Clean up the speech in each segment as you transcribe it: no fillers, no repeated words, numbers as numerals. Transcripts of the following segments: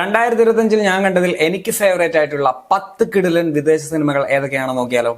2025 ഞാൻ കണ്ടതിൽ എനിക്ക് ഫേവറേറ്റ് ആയിട്ടുള്ള 10 കിടിലൻ വിദേശ സിനിമകൾ ഏതൊക്കെയാണെന്ന് നോക്കിയാലോ.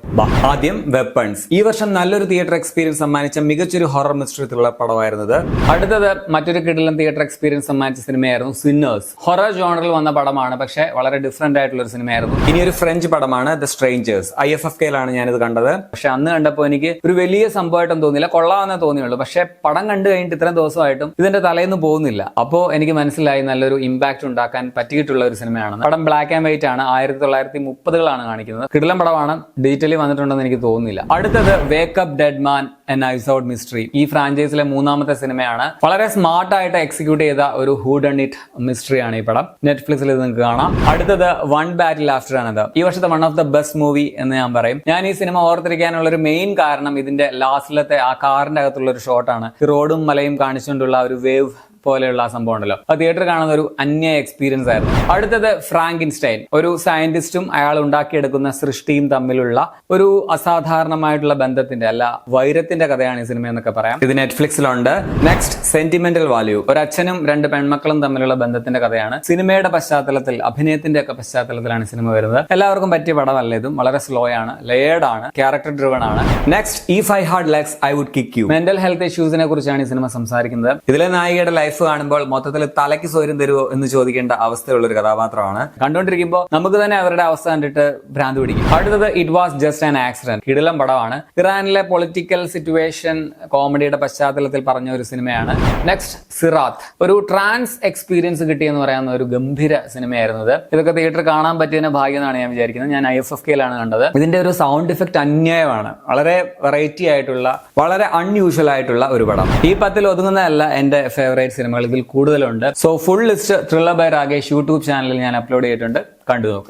ആദ്യം വെപ്പൺസ്. ഈ വർഷം നല്ലൊരു തിയേറ്റർ എക്സ്പീരിയൻസ് സമ്മാനിച്ച മികച്ചൊരു ഹൊറർ മിസ്റ്ററി ത്രില്ലർ പടമായിരുന്നത്. അടുത്തത് മറ്റൊരു കിടിലൻ തിയേറ്റർ എക്സ്പീരിയൻസ് സമ്മാനിച്ച സിനിമയായിരുന്നു സിന്നേഴ്സ്. ഹൊറർ ജോണറിൽ വന്ന പടമാണ്, പക്ഷേ വളരെ ഡിഫറെന്റ് ആയിട്ടുള്ള ഒരു സിനിമയായിരുന്നു. ഇനി ഒരു ഫ്രഞ്ച് പടമാണ് ദ സ്ട്രേഞ്ചേഴ്സ്. IFFK-ലാണ് ഞാനിത് കണ്ടത്. പക്ഷെ അന്ന് കണ്ടപ്പോൾ എനിക്ക് ഒരു വലിയ സംഭവമായിട്ടും തോന്നിയില്ല, കൊള്ളാമെന്നേ തോന്നിയുള്ളൂ. പക്ഷെ പടം കണ്ടു കഴിഞ്ഞിട്ട് ഇത്രയും ദിവസമായിട്ടും ഇതിന്റെ തലേന്ന് പോകുന്നില്ല. അപ്പോൾ എനിക്ക് മനസ്സിലായി നല്ലൊരു ഇമ്പാക്ട് ഉണ്ടാക്കാൻ പറ്റിയിട്ടുള്ള ഒരു സിനിമയാണ്. പടം ബ്ലാക്ക് ആൻഡ് വൈറ്റ് ആണ്, 1930-കളാണ് കാണിക്കുന്നത്. കിടിലൻ പടമാണ്, ഡിജിറ്റലി വന്നിട്ടുണ്ടെന്ന് എനിക്ക് തോന്നുന്നില്ല. അടുത്തത് wake up dead man and knives out mystery. ഈ ഫ്രാഞ്ചൈസിലെ മൂന്നാമത്തെ സിനിമയാണ്. വളരെ സ്മാർട്ട് ആയിട്ട് എക്സിക്യൂട്ട് ചെയ്ത ഒരു ഹൂ ഡൺ ഇറ്റ് മിസ്റ്ററി ആണ് ഈ പടം. നെറ്റ്ഫ്ലിക്സിൽ ഇത് നിങ്ങൾക്ക് കാണാം. അടുത്തത് വൺ ബാറ്റിൽ ആഫ്റ്റർ ആണത്. ഈ വർഷത്തെ one of the best movie എന്ന് ഞാൻ പറയും. ഞാൻ ഈ സിനിമ ഓർത്തിരിക്കാനുള്ള ഒരു മെയിൻ കാരണം ഇതിന്റെ ലാസ്റ്റിലത്തെ ആ കാറിന്റെ അകത്തുള്ള ഒരു ഷോട്ടാണ്. റോഡും മലയും കാണിച്ചുകൊണ്ടുള്ള ഒരു വേവ് പോലെയുള്ള ആ സംഭവം ഉണ്ടല്ലോ. ആ തിയേറ്റർ കാണുന്ന ഒരു അന്യ എക്സ്പീരിയൻസ് ആയിരുന്നു. അടുത്തത് ഫ്രാങ്കിൻസ്റ്റൈൻ. ഒരു സയന്റിസ്റ്റും അയാൾ ഉണ്ടാക്കിയെടുക്കുന്ന സൃഷ്ടിയും തമ്മിലുള്ള ഒരു അസാധാരണമായിട്ടുള്ള ബന്ധത്തിന്റെ അല്ല വൈരത്തിന്റെ കഥയാണ് ഈ സിനിമ എന്നൊക്കെ പറയാം. ഇത് നെറ്റ്ഫ്ലിക്സിലുണ്ട്. Next sentimental value. ഒരു അച്ഛനും 2 പെൺമക്കളും തമ്മിലുള്ള ബന്ധത്തിന്റെ കഥയാണ്. സിനിമയുടെ പശ്ചാത്തലത്തിൽ, അഭിനയത്തിന്റെ ഒക്കെ പശ്ചാത്തലത്തിലാണ് സിനിമ വരുന്നത്. എല്ലാവർക്കും പറ്റിയ പടമല്ല ഇതും. വളരെ സ്ലോ ആണ്, ലേയേർഡ് ആണ്, ക്യാരക്ടർ ഡ്രിവൺ ആണ്. Next if I had legs I would kick you. Mental health ഇഷ്യൂസിനെ കുറിച്ചാണ് ഈ സിനിമ സംസാരിക്കുന്നത്. ഇതിലെ നായികയുടെ ലൈഫ് കാണുമ്പോൾ മൊത്തത്തിൽ തലയ്ക്ക് സ്വയം തരുമോ എന്ന് ചോദിക്കേണ്ട അവസ്ഥയുള്ള ഒരു കഥാപാത്രമാണ്. കണ്ടുകൊണ്ടിരിക്കുമ്പോൾ നമുക്ക് തന്നെ അവരുടെ അവസ്ഥ കണ്ടിട്ട് ഭ്രാന്ത് പിടിക്കും. അടുത്തത് it was just an accident. കിടിലം പടമാണ്. ഇറാനിലെ പൊളിറ്റിക്കൽ സിറ്റുവേഷൻ കോമഡിയുടെ പശ്ചാത്തലത്തിൽ പറഞ്ഞ ഒരു സിനിമയാണ്. നെക്സ്റ്റ് സിറാത്ത്. ഒരു ട്രാൻസ് എക്സ്പീരിയൻസ് കിട്ടിയെന്ന് പറയാവുന്ന ഒരു ഗംഭീര സിനിമയായിരുന്നത്. ഇതൊക്കെ തിയേറ്റർ കാണാൻ പറ്റിയതിന് ഭാഗ്യം എന്നാണ് ഞാൻ വിചാരിക്കുന്നത്. ഞാൻ IFFK-ലാണ് കണ്ടത്. ഇതിന്റെ ഒരു സൗണ്ട് ഇഫക്റ്റ് അന്യായമാണ്. വളരെ വെറൈറ്റി ആയിട്ടുള്ള, വളരെ അൺയൂഷ്വൽ ആയിട്ടുള്ള ഒരു പടം. ഈ 10-ൽ ഒതുങ്ങുന്നതല്ല എന്റെ ഫേവറേറ്റ് സിനിമകൾ, ഇതിൽ കൂടുതലുണ്ട്. So full list thriller by Rakesh YouTube ചാനലിൽ ഞാൻ അപ്ലോഡ് ചെയ്തിട്ടുണ്ട്, കണ്ടു നോക്കുക.